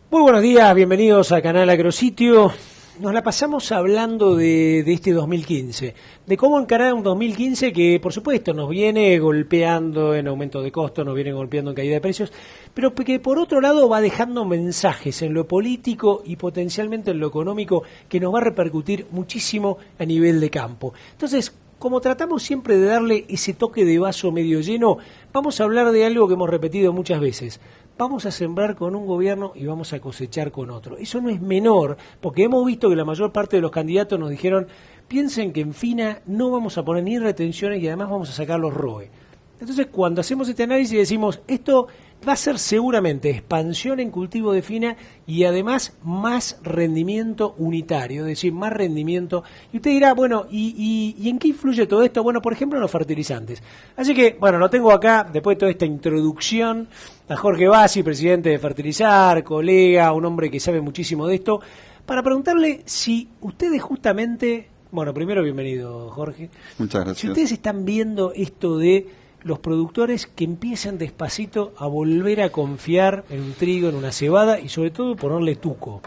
Muy buenos días, bienvenidos a Canal Agrositio. Nos la pasamos hablando de este 2015, de cómo encarar un 2015 que, por supuesto, nos viene golpeando en aumento de costos, nos viene golpeando en caída de precios, pero que por otro lado va dejando mensajes en lo político y potencialmente en lo económico que nos va a repercutir muchísimo a nivel de campo. Entonces, como tratamos siempre de darle ese toque de vaso medio lleno, vamos a hablar de algo que hemos repetido muchas veces. Vamos a sembrar con un gobierno y vamos a cosechar con otro. Eso no es menor, porque hemos visto que la mayor parte de los candidatos nos dijeron, piensen que en FINA no vamos a poner ni retenciones y además vamos a sacar los ROE. Entonces, cuando hacemos este análisis decimos, esto va a ser seguramente expansión en cultivo de FINA y además más rendimiento unitario, es decir, más rendimiento. Y usted dirá, bueno, ¿y en qué influye todo esto? Bueno, por ejemplo, en los fertilizantes. Así que, bueno, lo tengo acá, después de toda esta introducción, a Jorge Bassi, presidente de Fertilizar, colega, un hombre que sabe muchísimo de esto, para preguntarle si ustedes justamente, bueno, primero bienvenido, Jorge. Muchas gracias. Si ustedes están viendo esto de los productores que empiezan despacito a volver a confiar en un trigo, en una cebada y sobre todo ponerle tuco.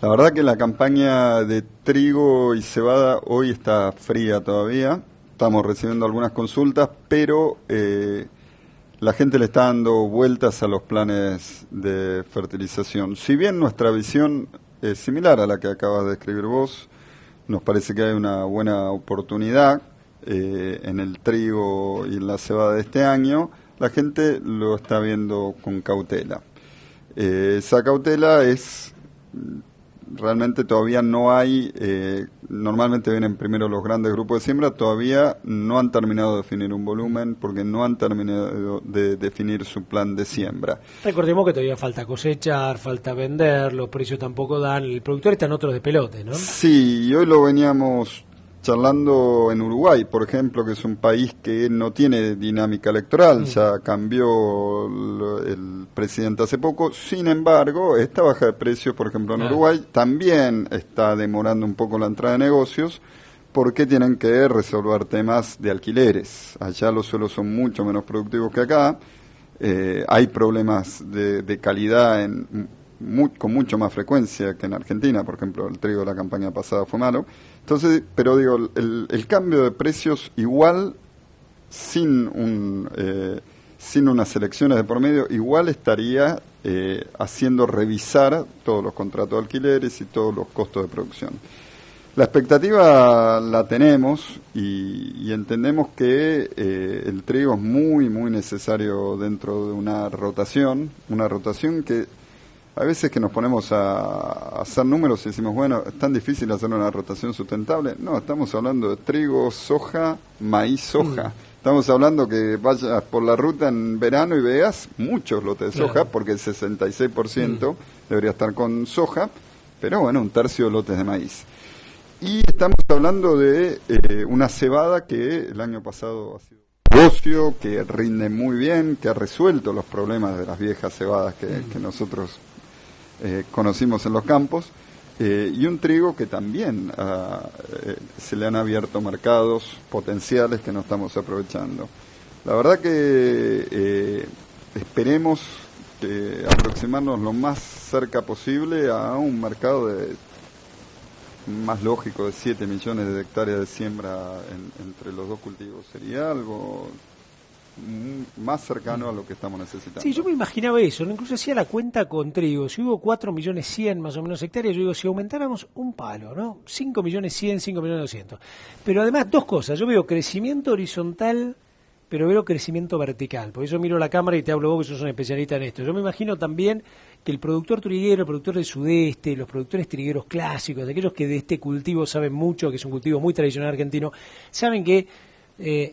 La verdad que la campaña de trigo y cebada hoy está fría todavía. Estamos recibiendo algunas consultas, pero la gente le está dando vueltas a los planes de fertilización. Si bien nuestra visión es similar a la que acabas de escribir vos, nos parece que hay una buena oportunidad en el trigo y en la cebada de este año, la gente lo está viendo con cautela. Esa cautela es, realmente todavía no hay, normalmente vienen primero los grandes grupos de siembra, todavía no han terminado de definir un volumen porque no han terminado de definir su plan de siembra. Recordemos que todavía falta cosechar, falta vender, los precios tampoco dan, el productor está en otro de pelote, ¿no? Sí, y hoy lo veníamos charlando en Uruguay, por ejemplo, que es un país que no tiene dinámica electoral, ya cambió el presidente hace poco. Sin embargo, esta baja de precios, por ejemplo, en Uruguay, también está demorando un poco la entrada de negocios, porque tienen que resolver temas de alquileres. Allá los suelos son mucho menos productivos que acá, hay problemas de calidad con mucho más frecuencia que en Argentina. Por ejemplo, el trigo de la campaña pasada fue malo. Entonces, pero digo, el cambio de precios igual, sin unas elecciones de por medio, igual estaría haciendo revisar todos los contratos de alquileres y todos los costos de producción. La expectativa la tenemos y entendemos que el trigo es muy, muy necesario dentro de una rotación que a veces que nos ponemos a hacer números y decimos, bueno, es tan difícil hacer una rotación sustentable. No, estamos hablando de trigo, soja, maíz, soja. Estamos hablando que vayas por la ruta en verano y veas muchos lotes de soja, porque el 66% debería estar con soja, pero bueno, un tercio de lotes de maíz. Y estamos hablando de una cebada que el año pasado ha sido un negocio, que rinde muy bien, que ha resuelto los problemas de las viejas cebadas que nosotros conocimos en los campos, y un trigo que también se le han abierto mercados potenciales que no estamos aprovechando. La verdad que esperemos aproximarnos lo más cerca posible a un mercado más lógico de 7 millones de hectáreas de siembra entre los dos cultivos. Sería algo más cercano a lo que estamos necesitando. Sí, yo me imaginaba eso, ¿no? Incluso hacía la cuenta con trigo, si hubo 4.100.000 más o menos hectáreas, yo digo, si aumentáramos un palo, ¿no? 5.100.000, 5.200.000. Pero además, dos cosas, yo veo crecimiento horizontal, pero veo crecimiento vertical. Por eso miro la cámara y te hablo vos, que sos un especialista en esto. Yo me imagino también que el productor triguero, el productor del sudeste, los productores trigueros clásicos, aquellos que de este cultivo saben mucho, que es un cultivo muy tradicional argentino, saben que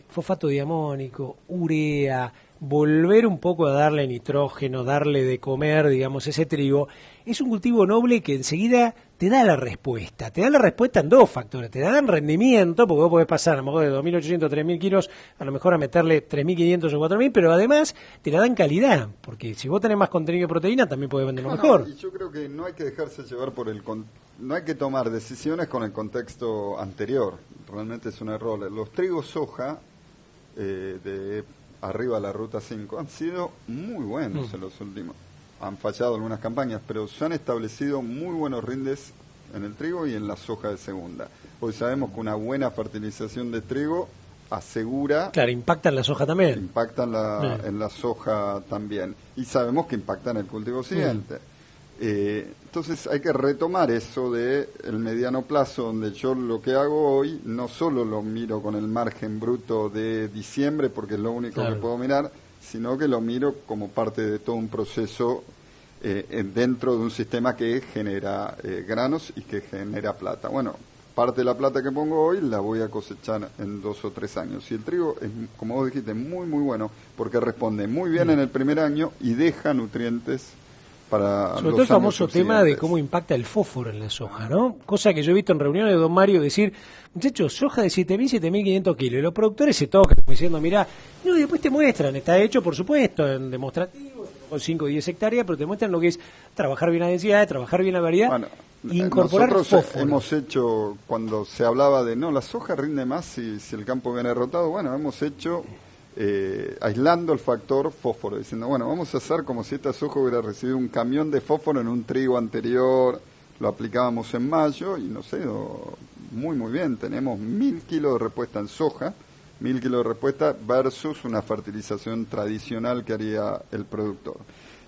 fosfato diamónico, urea, volver un poco a darle nitrógeno, darle de comer, digamos, ese trigo, es un cultivo noble que enseguida te da la respuesta en dos factores, te dan rendimiento, porque vos podés pasar a lo mejor de 2.800 a 3.000 kilos, a lo mejor a meterle 3.500 o 4.000, pero además te la dan calidad, porque si vos tenés más contenido de proteína también podés venderlo mejor. Y yo creo que no hay que dejarse llevar no hay que tomar decisiones con el contexto anterior, realmente es un error. Los trigos soja de arriba de la ruta 5 han sido muy buenos en los últimos. han fallado algunas campañas, pero se han establecido muy buenos rindes en el trigo y en la soja de segunda. Hoy sabemos que una buena fertilización de trigo asegura... Claro, impacta en la soja también. Impacta en la soja también. Y sabemos que impacta en el cultivo siguiente. Entonces hay que retomar eso de el mediano plazo, donde yo lo que hago hoy no solo lo miro con el margen bruto de diciembre, porque es lo único que puedo mirar, sino que lo miro como parte de todo un proceso dentro de un sistema que genera granos y que genera plata. Bueno, parte de la plata que pongo hoy la voy a cosechar en 2 o 3 años. Y el trigo es, como vos dijiste, muy, muy bueno, porque responde muy bien en el primer año y deja nutrientes para sobre todo el famoso tema de cómo impacta el fósforo en la soja, ¿no? Cosa que yo he visto en reuniones de don Mario decir, muchachos, soja de 7.000, 7.500 kilos, y los productores se tocan diciendo, mirá, y después te muestran, está hecho, por supuesto, en demostrativos, con 5 o 10 hectáreas, pero te muestran lo que es trabajar bien la densidad, trabajar bien la variedad, bueno, incorporar nosotros fósforo. Hemos hecho, cuando se hablaba de, no, la soja rinde más si el campo viene rotado, bueno, hemos hecho... aislando el factor fósforo, diciendo, bueno, vamos a hacer como si esta soja hubiera recibido un camión de fósforo en un trigo anterior, lo aplicábamos en mayo y nos ha ido muy muy bien, tenemos 1.000 kilos de respuesta en soja, 1.000 kilos de respuesta versus una fertilización tradicional que haría el productor.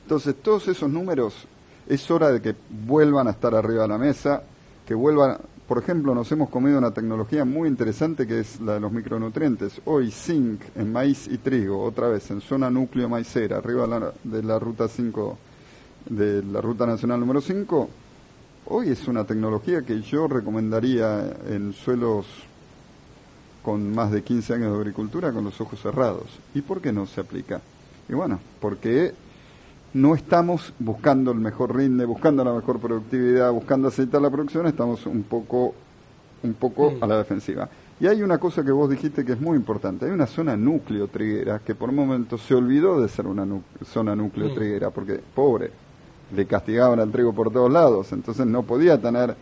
Entonces todos esos números es hora de que vuelvan a estar arriba de la mesa, que vuelvan. Por ejemplo, nos hemos comido una tecnología muy interesante que es la de los micronutrientes. Hoy zinc en maíz y trigo, otra vez en zona núcleo maicera, arriba de la ruta 5, de la ruta nacional número 5, hoy es una tecnología que yo recomendaría en suelos con más de 15 años de agricultura con los ojos cerrados. ¿Y por qué no se aplica? Y bueno, porque no estamos buscando el mejor rinde, buscando la mejor productividad, buscando aceitar la producción, estamos un poco a la defensiva. Y hay una cosa que vos dijiste que es muy importante, hay una zona núcleo triguera que por un momento se olvidó de ser una zona núcleo triguera, porque pobre, le castigaban al trigo por todos lados, entonces no podía tener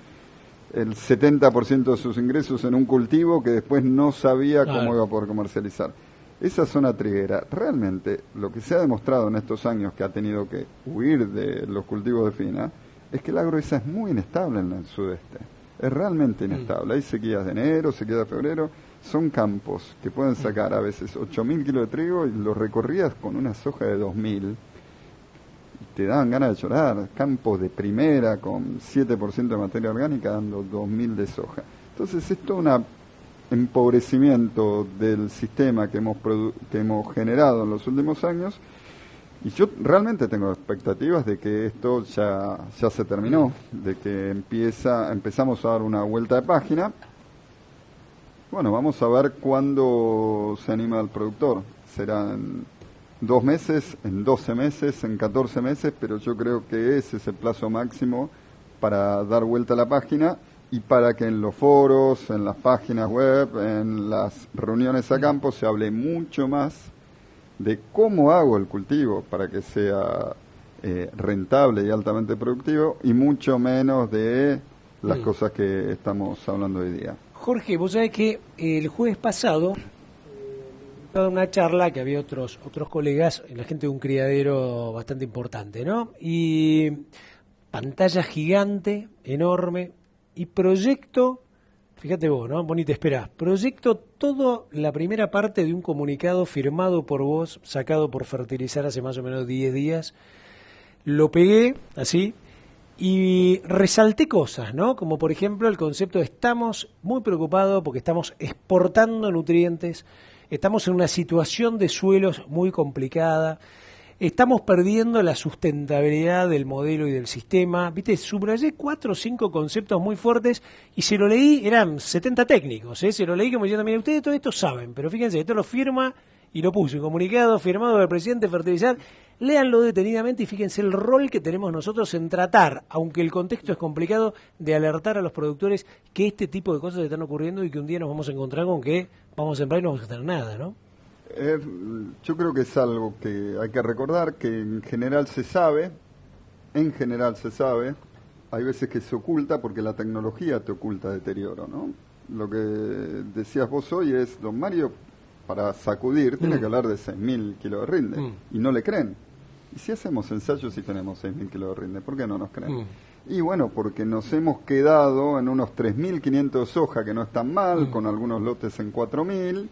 el 70% de sus ingresos en un cultivo que después no sabía cómo iba a poder comercializar. Esa zona triguera, realmente lo que se ha demostrado en estos años que ha tenido que huir de los cultivos de fina, es que el agro esa es muy inestable en el sudeste. Es realmente inestable. Hay sequías de enero, sequías de febrero. Son campos que pueden sacar a veces 8.000 kilos de trigo y los recorrías con una soja de 2.000. Te daban ganas de llorar. Campos de primera con 7% de materia orgánica dando 2.000 de soja. Entonces es toda una empobrecimiento del sistema que hemos generado en los últimos años, y yo realmente tengo expectativas de que esto ya se terminó, de que empezamos a dar una vuelta de página. Bueno, vamos a ver cuándo se anima el productor, será en 2 meses, en 12 meses, en 14 meses, pero yo creo que ese es el plazo máximo para dar vuelta a la página y para que en los foros, en las páginas web, en las reuniones a campo se hable mucho más de cómo hago el cultivo para que sea rentable y altamente productivo, y mucho menos de las cosas que estamos hablando hoy día. Jorge, vos sabés que el jueves pasado, en una charla que había otros colegas, la gente de un criadero bastante importante, ¿no? Y pantalla gigante, enorme, y proyecto, fíjate vos, ¿no? Vos ni te esperás, proyecto toda la primera parte de un comunicado firmado por vos, sacado por Fertilizar hace más o menos 10 días, lo pegué así y resalté cosas, ¿no? Como por ejemplo el concepto de estamos muy preocupados porque estamos exportando nutrientes, estamos en una situación de suelos muy complicada, estamos perdiendo la sustentabilidad del modelo y del sistema. Viste, subrayé 4 o 5 conceptos muy fuertes y se lo leí, eran 70 técnicos, se lo leí como diciendo, mire, ustedes todo esto saben, pero fíjense, esto lo firma y lo puso en comunicado firmado del presidente de Fertilizar. Léanlo detenidamente y fíjense el rol que tenemos nosotros en tratar, aunque el contexto es complicado, de alertar a los productores que este tipo de cosas están ocurriendo y que un día nos vamos a encontrar con que vamos a sembrar y no vamos a tener nada, ¿no? Yo creo que es algo que hay que recordar, que en general se sabe, hay veces que se oculta porque la tecnología te oculta deterioro, ¿no? Lo que decías vos hoy es, don Mario, para sacudir, tiene que hablar de 6.000 kilos de rinde, y no le creen. ¿Y si hacemos ensayos y tenemos 6.000 kilos de rinde? ¿Por qué no nos creen? Y bueno, porque nos hemos quedado en unos 3.500 de soja, que no están mal, con algunos lotes en 4.000,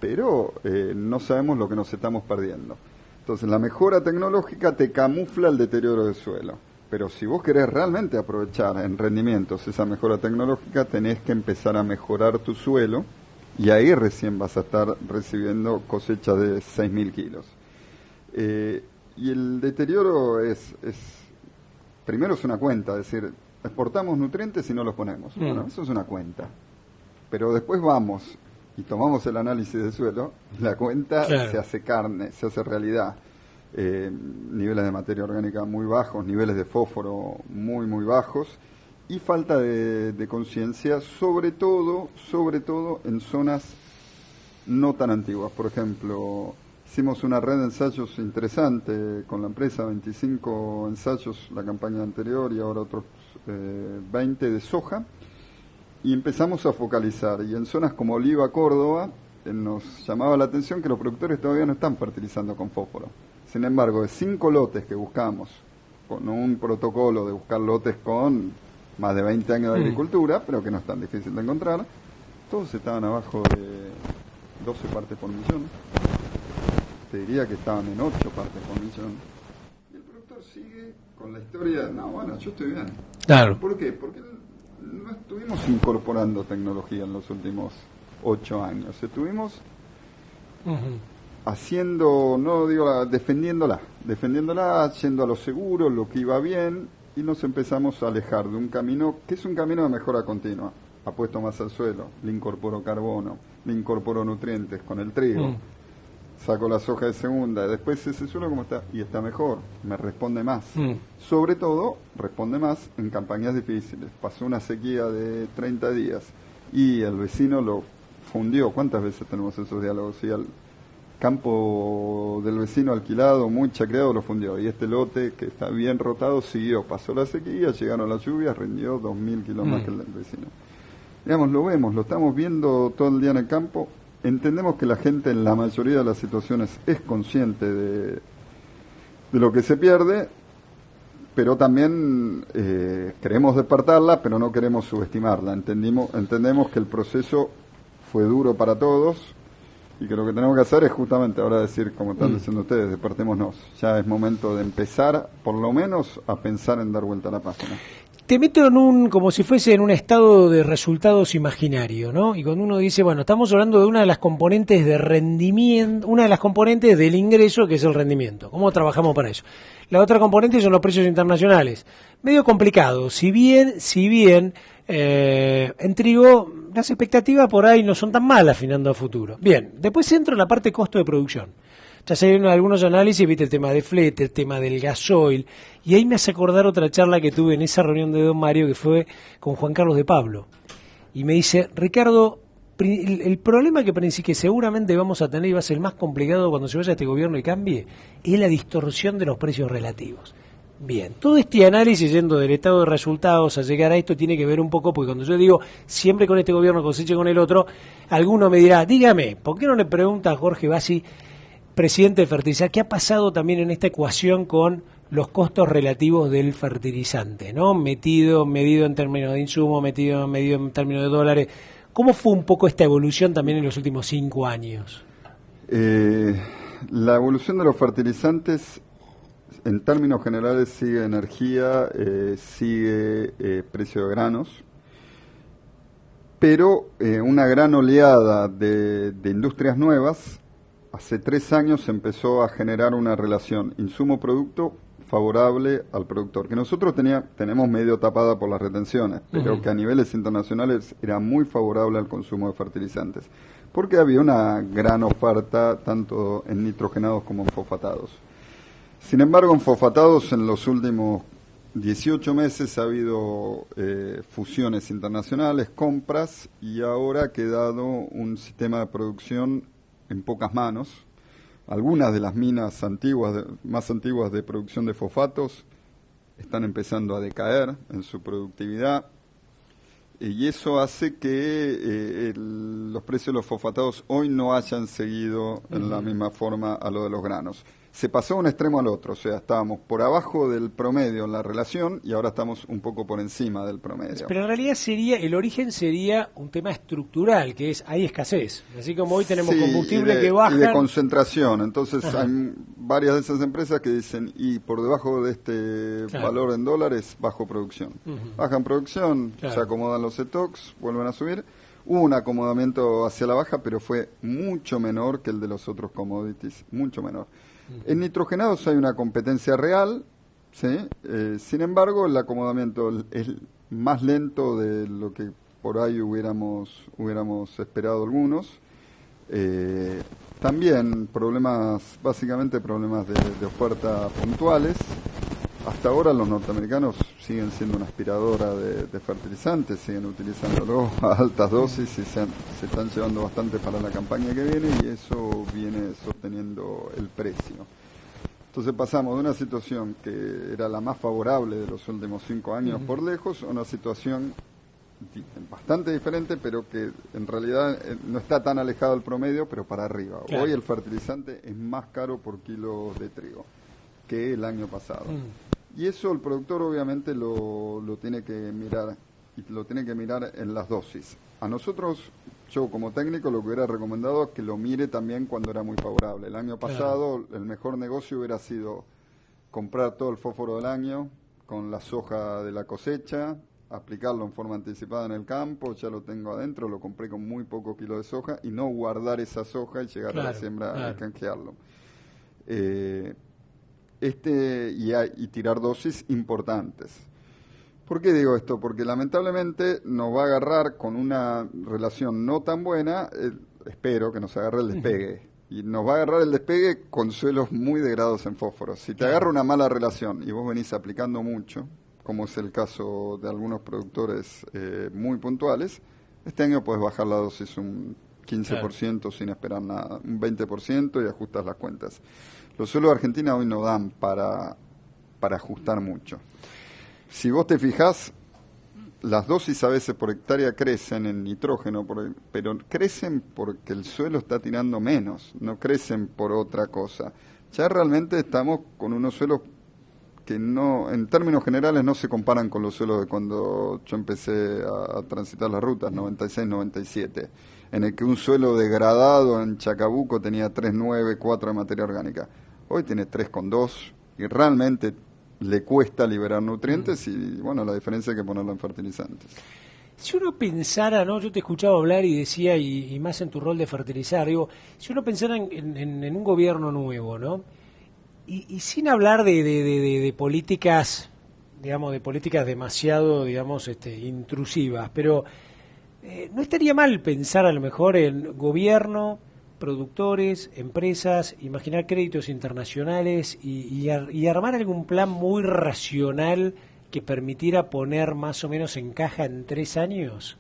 pero no sabemos lo que nos estamos perdiendo. Entonces, la mejora tecnológica te camufla el deterioro del suelo. Pero si vos querés realmente aprovechar en rendimientos esa mejora tecnológica, tenés que empezar a mejorar tu suelo, y ahí recién vas a estar recibiendo cosechas de 6.000 kilos. Y el deterioro primero es una cuenta, es decir, exportamos nutrientes y no los ponemos. Bueno, eso es una cuenta. Pero después vamos y tomamos el análisis del suelo, la cuenta se hace carne, se hace realidad. Niveles de materia orgánica muy bajos, niveles de fósforo muy, muy bajos, y falta de conciencia, sobre todo en zonas no tan antiguas. Por ejemplo, hicimos una red de ensayos interesante con la empresa, 25 ensayos la campaña anterior y ahora otros 20 de soja, y empezamos a focalizar. Y en zonas como Oliva, Córdoba, nos llamaba la atención que los productores todavía no están fertilizando con fósforo. Sin embargo, de 5 lotes que buscamos, con un protocolo de buscar lotes con más de 20 años de agricultura, pero que no es tan difícil de encontrar, todos estaban abajo de 12 partes por millón. Te diría que estaban en 8 partes por millón. Y el productor sigue con la historia, no, bueno, yo estoy bien. Claro. ¿Por qué? Porque no estuvimos incorporando tecnología en los últimos 8 años. Estuvimos haciendo, no digo defendiéndola, yendo a lo seguro, lo que iba bien, y nos empezamos a alejar de un camino que es un camino de mejora continua. Apuesto más al suelo, le incorporo carbono, le incorporo nutrientes con el trigo, saco la soja de segunda, después ese suelo como está, y está mejor, me responde más. Sobre todo, responde más en campañas difíciles. Pasó una sequía de 30 días y el vecino lo fundió. ¿Cuántas veces tenemos esos diálogos? Y al campo del vecino alquilado, muy chacreado, lo fundió. Y este lote, que está bien rotado, siguió. Pasó la sequía, llegaron las lluvias, rindió 2.000 kilos más que el del vecino. Digamos, lo vemos, lo estamos viendo todo el día en el campo. Entendemos que la gente en la mayoría de las situaciones es consciente de lo que se pierde, pero también queremos despertarla, pero no queremos subestimarla. Entendemos que el proceso fue duro para todos y que lo que tenemos que hacer es justamente ahora decir, como están diciendo ustedes, despertémonos. Ya es momento de empezar, por lo menos, a pensar en dar vuelta a la página. Te meto en como si fuese en un estado de resultados imaginario, ¿no? Y cuando uno dice, bueno, estamos hablando de una de las componentes de rendimiento, una de las componentes del ingreso, que es el rendimiento. ¿Cómo trabajamos para eso? La otra componente son los precios internacionales. Medio complicado, si bien en trigo las expectativas por ahí no son tan malas afinando a futuro. Bien, después entra en la parte costo de producción. Ya se vieron algunos análisis, viste el tema de flete, el tema del gasoil, y ahí me hace acordar otra charla que tuve en esa reunión de Don Mario, que fue con Juan Carlos de Pablo. Y me dice, Ricardo, el problema que seguramente vamos a tener y va a ser el más complicado cuando se vaya este gobierno y cambie, es la distorsión de los precios relativos. Bien, todo este análisis yendo del estado de resultados a llegar a esto tiene que ver un poco, porque cuando yo digo siempre con este gobierno coseche con el otro, alguno me dirá, dígame, ¿por qué no le pregunta a Jorge Bassi, presidente de fertilizante, qué ha pasado también en esta ecuación con los costos relativos del fertilizante, ¿no? Medido en términos de insumo, medido en términos de dólares? ¿Cómo fue un poco esta evolución también en los últimos 5 años? La evolución de los fertilizantes, en términos generales, sigue energía, sigue precio de granos, pero una gran oleada de industrias nuevas. Hace 3 años se empezó a generar una relación insumo-producto favorable al productor, que nosotros tenemos medio tapada por las retenciones, pero que a niveles internacionales era muy favorable al consumo de fertilizantes, porque había una gran oferta tanto en nitrogenados como en fosfatados. Sin embargo, en fosfatados en los últimos 18 meses ha habido fusiones internacionales, compras, y ahora ha quedado un sistema de producción en pocas manos. Algunas de las minas más antiguas de producción de fosfatos están empezando a decaer en su productividad, y eso hace que los precios de los fosfatados hoy no hayan seguido en la misma forma a lo de los granos. se pasó de un extremo al otro, o sea, estábamos por abajo del promedio en la relación y ahora estamos un poco por encima del promedio. Pero en realidad el origen sería un tema estructural, que es hay escasez. Así como hoy tenemos combustible que baja. Y de concentración, entonces hay varias de esas empresas que dicen, y por debajo de este valor en dólares, bajo producción. Bajan producción, se acomodan los stocks, vuelven a subir. Hubo un acomodamiento hacia la baja, pero fue mucho menor que el de los otros commodities, mucho menor. En nitrogenados hay una competencia real, ¿sí? Sin embargo, el acomodamiento es más lento de lo que por ahí hubiéramos esperado algunos. También básicamente problemas de oferta puntuales. Hasta ahora los norteamericanos siguen siendo una aspiradora de fertilizantes, siguen utilizándolo a altas dosis y se están llevando bastante para la campaña que viene y eso viene sosteniendo el precio. Entonces pasamos de una situación que era la más favorable de los últimos 5 años por lejos a una situación bastante diferente, pero que en realidad no está tan alejado del promedio, pero para arriba. Hoy el fertilizante es más caro por kilo de trigo que el año pasado. Y eso el productor obviamente lo tiene que mirar, y lo tiene que mirar en las dosis. A nosotros, yo como técnico, lo que hubiera recomendado es que lo mire también cuando era muy favorable. El año pasado el mejor negocio hubiera sido comprar todo el fósforo del año con la soja de la cosecha, aplicarlo en forma anticipada en el campo, ya lo tengo adentro, lo compré con muy poco kilo de soja, y no guardar esa soja y llegar a la siembra a canjearlo. Y tirar dosis importantes. ¿Por qué digo esto? Porque lamentablemente nos va a agarrar con una relación no tan buena, espero que nos agarre el despegue, y nos va a agarrar el despegue con suelos muy degradados en fósforo. Si te agarra una mala relación y vos venís aplicando mucho, como es el caso de algunos productores muy puntuales, este año puedes bajar la dosis un 15% sin esperar nada, un 20% y ajustas las cuentas. Los suelos de Argentina hoy no dan para ajustar mucho. Si vos te fijás, las dosis a veces por hectárea crecen en nitrógeno, pero crecen porque el suelo está tirando menos, no crecen por otra cosa. Ya realmente estamos con unos suelos que no, en términos generales, no se comparan con los suelos de cuando yo empecé a transitar las rutas, 96-97, en el que un suelo degradado en Chacabuco tenía 3,9, 4 de materia orgánica. Hoy tiene 3,2 y realmente le cuesta liberar nutrientes y, bueno, la diferencia hay que ponerlo en fertilizantes. Si uno pensara, ¿no? Yo te escuchaba hablar y decía, y más en tu rol de fertilizar, digo, si uno pensara en un gobierno nuevo, ¿no? Y sin hablar de políticas, digamos, de políticas demasiado, digamos, intrusivas, pero no estaría mal pensar a lo mejor en gobierno, productores, empresas, imaginar créditos internacionales y armar algún plan muy racional que permitiera poner más o menos en caja en 3 años,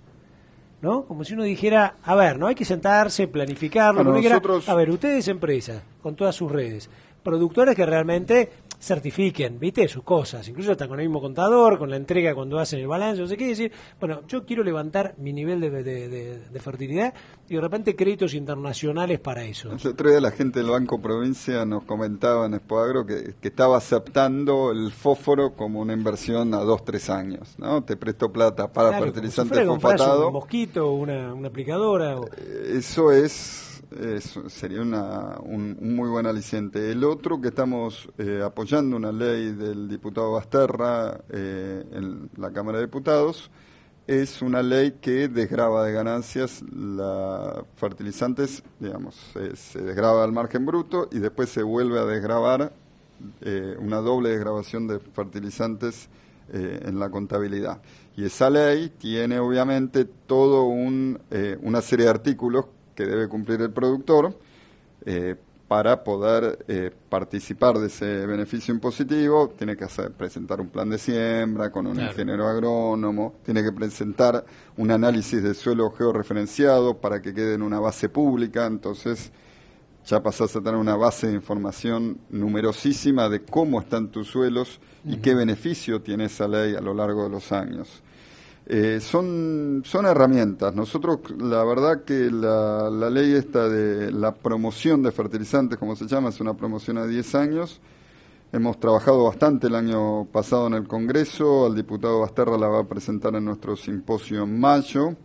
¿no? Como si uno dijera, a ver, no hay que sentarse, planificarlo, bueno, nosotros... a ver, ustedes empresas, con todas sus redes, productores que realmente certifiquen, ¿viste? Sus cosas, incluso hasta con el mismo contador, con la entrega cuando hacen el balance, no sé qué, decir, bueno, yo quiero levantar mi nivel de fertilidad y de repente créditos internacionales para eso. El otro día la gente del Banco Provincia nos comentaba en Expoagro que estaba aceptando el fósforo como una inversión a 2-3 años, ¿no? Te presto plata para fertilizante fosfatado. Un mosquito, una aplicadora. Eso sería un muy buen aliciente. El otro que estamos apoyando, una ley del diputado Basterra en la Cámara de Diputados, es una ley que desgrava de ganancias la fertilizantes, digamos, se desgrava al margen bruto y después se vuelve a desgravar una doble desgravación de fertilizantes en la contabilidad. Y esa ley tiene obviamente todo una serie de artículos que debe cumplir el productor para poder participar de ese beneficio impositivo. Tiene que presentar un plan de siembra con un ingeniero agrónomo, tiene que presentar un análisis de suelo georreferenciado para que quede en una base pública, entonces ya pasás a tener una base de información numerosísima de cómo están tus suelos y qué beneficio tiene esa ley a lo largo de los años. Son herramientas. Nosotros, la verdad que la ley esta de la promoción de fertilizantes, como se llama, es una promoción a 10 años. Hemos trabajado bastante el año pasado en el Congreso. Al diputado Basterra la va a presentar en nuestro simposio en mayo.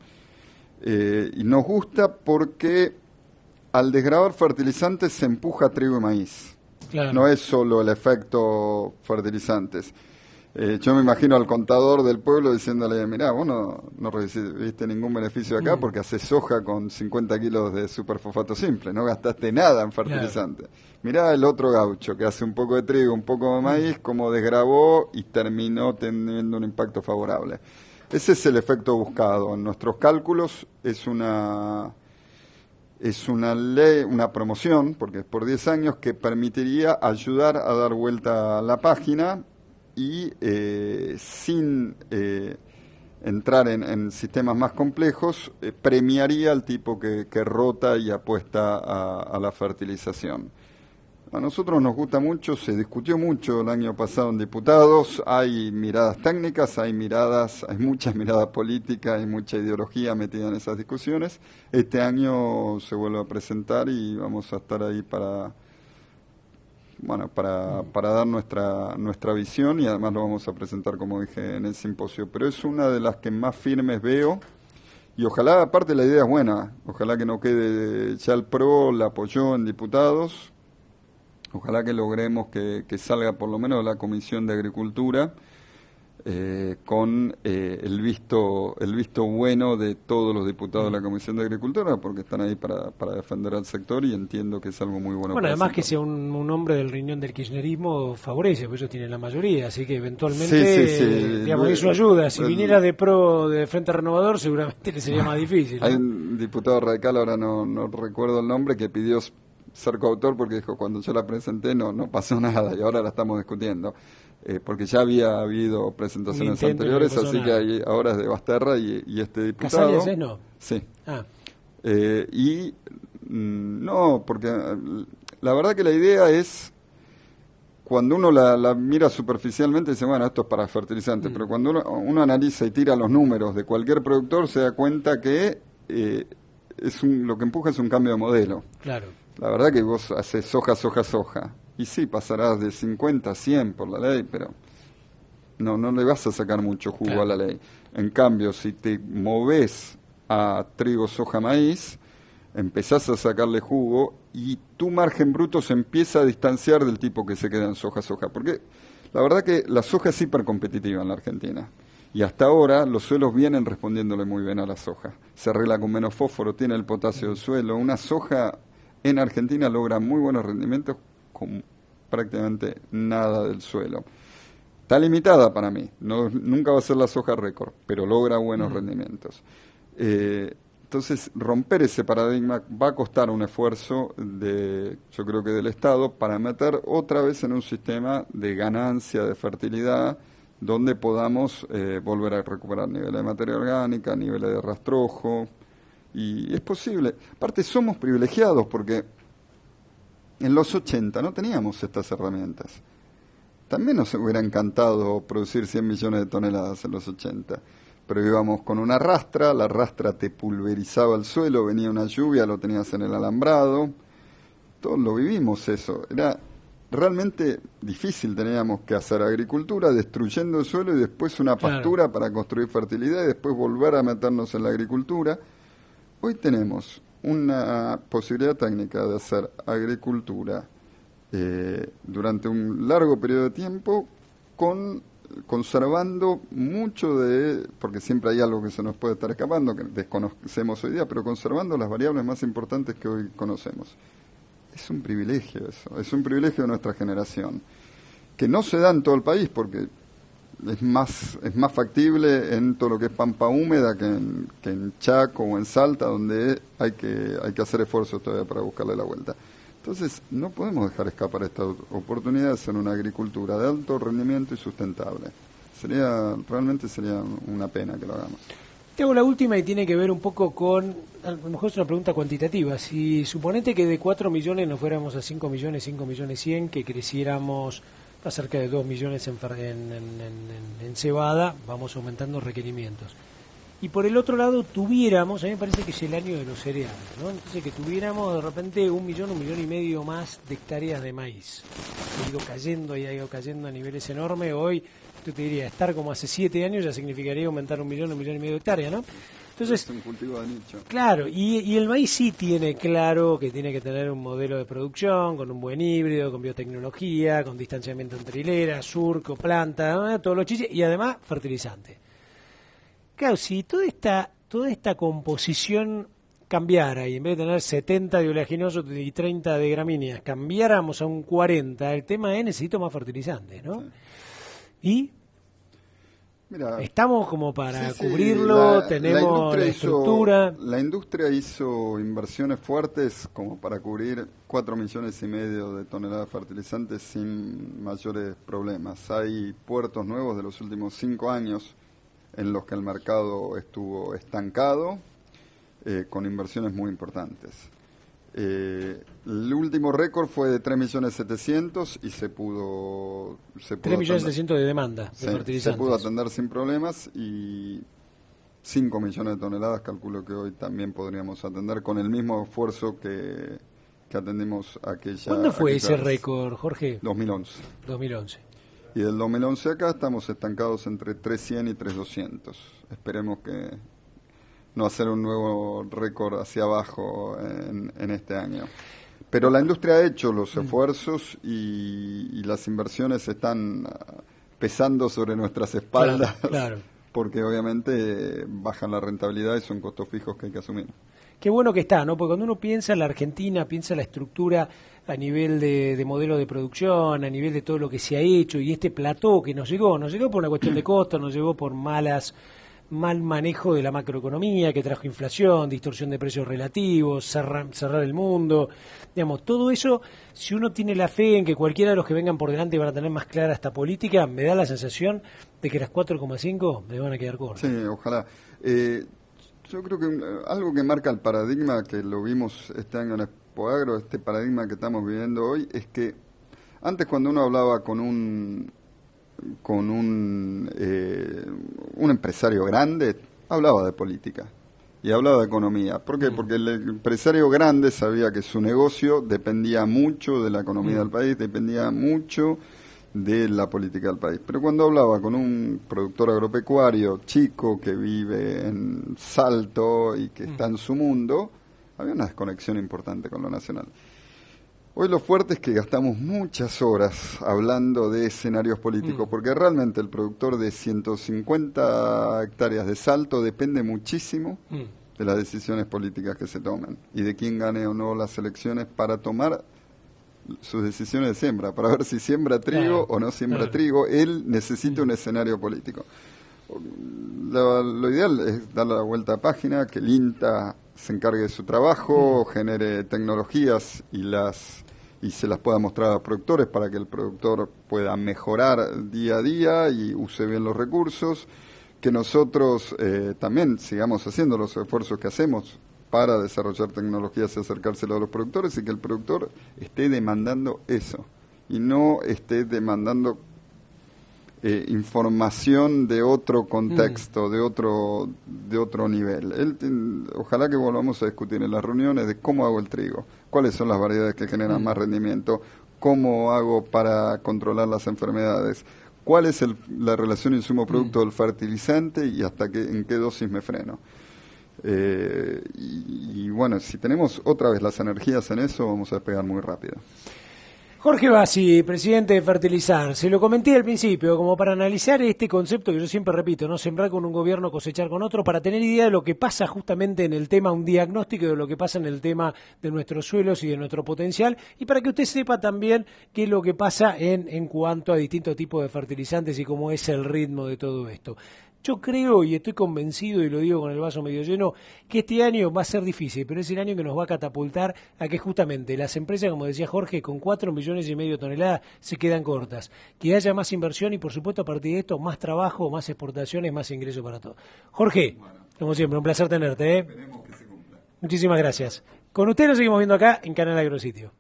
Y nos gusta porque al desgravar fertilizantes se empuja trigo y maíz. Claro. No es solo el efecto fertilizantes. Yo me imagino al contador del pueblo diciéndole, mirá, vos no recibiste ningún beneficio acá porque haces soja con 50 kilos de superfosfato simple, no gastaste nada en fertilizante. Claro. Mirá el otro gaucho que hace un poco de trigo, un poco de maíz, como desgravó y terminó teniendo un impacto favorable. Ese es el efecto buscado. En nuestros cálculos es una ley, una promoción, porque es por 10 años, que permitiría ayudar a dar vuelta a la página y sin entrar en sistemas más complejos, premiaría al tipo que rota y apuesta a la fertilización. A nosotros nos gusta mucho, se discutió mucho el año pasado en diputados, hay miradas técnicas, hay muchas miradas políticas, hay mucha ideología metida en esas discusiones. Este año se vuelve a presentar y vamos a estar ahí para dar nuestra visión, y además lo vamos a presentar, como dije, en el simposio. Pero es una de las que más firmes veo, y ojalá, aparte la idea es buena, ojalá que no quede, ya el PRO la apoyó en diputados, ojalá que logremos que salga por lo menos de la Comisión de Agricultura, con el visto bueno de todos los diputados de la Comisión de Agricultura, porque están ahí para defender al sector, y entiendo que es algo muy bueno. Bueno, además que sea un hombre del riñón del kirchnerismo favorece, porque ellos tienen la mayoría, así que eventualmente, digamos, eso ayuda. Si viniera de PRO, de Frente Renovador, seguramente le sería más difícil, ¿no? Hay un diputado radical, ahora no recuerdo el nombre, que pidió ser coautor porque dijo, cuando yo la presenté no pasó nada, y ahora la estamos discutiendo. Porque ya había habido presentaciones anteriores, así que ahora es de Basterra y este diputado. ¿Casales no? Sí. No, porque la verdad que la idea es, cuando uno la mira superficialmente, dice, bueno, esto es para fertilizantes, pero cuando uno analiza y tira los números de cualquier productor, se da cuenta que lo que empuja es un cambio de modelo. Claro. La verdad que vos haces soja. Y sí, pasarás de 50 a 100 por la ley, pero no le vas a sacar mucho jugo a la ley. En cambio, si te movés a trigo, soja, maíz, empezás a sacarle jugo y tu margen bruto se empieza a distanciar del tipo que se queda en soja. Porque la verdad que la soja es hipercompetitiva en la Argentina. Y hasta ahora los suelos vienen respondiéndole muy bien a la soja. Se arregla con menos fósforo, tiene el potasio del suelo. Una soja en Argentina logra muy buenos rendimientos con prácticamente nada del suelo. Está limitada para mí, nunca va a ser la soja récord, pero logra buenos rendimientos. Entonces, romper ese paradigma va a costar un esfuerzo, yo creo que del Estado, para meter otra vez en un sistema de ganancia de fertilidad, donde podamos volver a recuperar niveles de materia orgánica, niveles de rastrojo, y es posible. Aparte, somos privilegiados porque en los 80 no teníamos estas herramientas. También nos hubiera encantado producir 100 millones de toneladas en los 80, pero íbamos con una rastra, la rastra te pulverizaba el suelo, venía una lluvia, lo tenías en el alambrado, todos lo vivimos eso. Era realmente difícil, teníamos que hacer agricultura destruyendo el suelo y después una pastura para construir fertilidad y después volver a meternos en la agricultura. Hoy tenemos una posibilidad técnica de hacer agricultura durante un largo periodo de tiempo, conservando mucho porque siempre hay algo que se nos puede estar escapando, que desconocemos hoy día, pero conservando las variables más importantes que hoy conocemos. Es un privilegio eso, es un privilegio de nuestra generación, que no se da en todo el país, porque es más factible en todo lo que es pampa húmeda que en Chaco o en Salta, donde hay que hacer esfuerzos todavía para buscarle la vuelta. Entonces, no podemos dejar escapar esta oportunidad de hacer una agricultura de alto rendimiento y sustentable. Realmente sería una pena que lo hagamos. Te hago la última y tiene que ver un poco con, a lo mejor es una pregunta cuantitativa. Si suponete que de 4 millones nos fuéramos a 5 millones 100, que creciéramos a cerca de 2 millones en cebada, vamos aumentando requerimientos. y por el otro lado tuviéramos, a mí me parece que es el año de los cereales, ¿no? Entonces que tuviéramos de repente 1,5 millones más de hectáreas de maíz. Ha ido cayendo a niveles enormes. Hoy, yo te diría, estar como hace 7 años ya significaría aumentar 1,5 millones de hectáreas, ¿no? Entonces, es un cultivo de nicho. Claro, y el maíz sí tiene claro que tiene que tener un modelo de producción con un buen híbrido, con biotecnología, con distanciamiento entre hileras, surco, planta, todos los chiches, y además fertilizante. Claro, si toda esta composición cambiara y en vez de tener 70 de oleaginosos y 30 de gramíneas, cambiáramos a un 40, el tema es necesito más fertilizantes, ¿no? Sí. Y mira, estamos como para cubrirlo, tenemos la estructura. La industria hizo inversiones fuertes como para cubrir 4,5 millones de toneladas de fertilizantes sin mayores problemas. Hay puertos nuevos de los últimos 5 años en los que el mercado estuvo estancado, con inversiones muy importantes. El último récord fue de 3.700.000 y se pudo 3.700.000 de demanda de fertilizantes. Se pudo atender sin problemas, y 5 millones de toneladas calculo que hoy también podríamos atender con el mismo esfuerzo que atendimos aquella. ¿Cuándo fue ese récord, Jorge? 2011. 2011. Y del 2011 acá estamos estancados entre 3.100 y 3.200. Esperemos que no hacer un nuevo récord hacia abajo en este año. Pero la industria ha hecho los esfuerzos y las inversiones están pesando sobre nuestras espaldas, claro. Porque obviamente bajan la rentabilidad y son costos fijos que hay que asumir. Qué bueno que está, ¿no? Porque cuando uno piensa en la Argentina, piensa en la estructura a nivel de modelo de producción, a nivel de todo lo que se ha hecho, y este plató que nos llegó por una cuestión de costos, nos llegó por mal manejo de la macroeconomía que trajo inflación, distorsión de precios relativos, cerrar el mundo, digamos, todo eso, si uno tiene la fe en que cualquiera de los que vengan por delante van a tener más clara esta política, me da la sensación de que las 4,5 me van a quedar cortas. Sí, ojalá. Yo creo que algo que marca el paradigma, que lo vimos este año en Expoagro, este paradigma que estamos viviendo hoy, es que antes cuando uno hablaba con un empresario grande, hablaba de política y hablaba de economía. ¿Por qué? Porque el empresario grande sabía que su negocio dependía mucho de la economía del país, dependía mucho de la política del país. Pero cuando hablaba con un productor agropecuario chico que vive en Salto y que está en su mundo, había una desconexión importante con lo nacional. Hoy lo fuerte es que gastamos muchas horas hablando de escenarios políticos, porque realmente el productor de 150 hectáreas de Salto depende muchísimo de las decisiones políticas que se toman y de quién gane o no las elecciones para tomar sus decisiones de siembra, para ver si siembra trigo o no siembra trigo. Él necesita un escenario político. Lo ideal es darle la vuelta a página, que el INTA se encargue de su trabajo, genere tecnologías y se las pueda mostrar a los productores para que el productor pueda mejorar día a día y use bien los recursos, que nosotros también sigamos haciendo los esfuerzos que hacemos para desarrollar tecnologías y acercárselo a los productores, y que el productor esté demandando eso y no esté demandando información de otro contexto, de otro nivel. Ojalá que volvamos a discutir en las reuniones de cómo hago el trigo, cuáles son las variedades que generan más rendimiento, cómo hago para controlar las enfermedades, cuál es la relación insumo-producto del fertilizante y en qué dosis me freno. Y bueno, si tenemos otra vez las energías en eso, vamos a despegar muy rápido. Jorge Bassi, presidente de Fertilizar, se lo comenté al principio, como para analizar este concepto que yo siempre repito, no sembrar con un gobierno, cosechar con otro, para tener idea de lo que pasa justamente en el tema, un diagnóstico de lo que pasa en el tema de nuestros suelos y de nuestro potencial, y para que usted sepa también qué es lo que pasa en cuanto a distintos tipos de fertilizantes y cómo es el ritmo de todo esto. Yo creo y estoy convencido, y lo digo con el vaso medio lleno, que este año va a ser difícil, pero es el año que nos va a catapultar a que justamente las empresas, como decía Jorge, con 4,5 millones de toneladas se quedan cortas. Que haya más inversión y, por supuesto, a partir de esto, más trabajo, más exportaciones, más ingresos para todos. Jorge, como siempre, un placer tenerte. Esperemos que se cumpla. Muchísimas gracias. Con usted nos seguimos viendo acá en Canal Agrositio.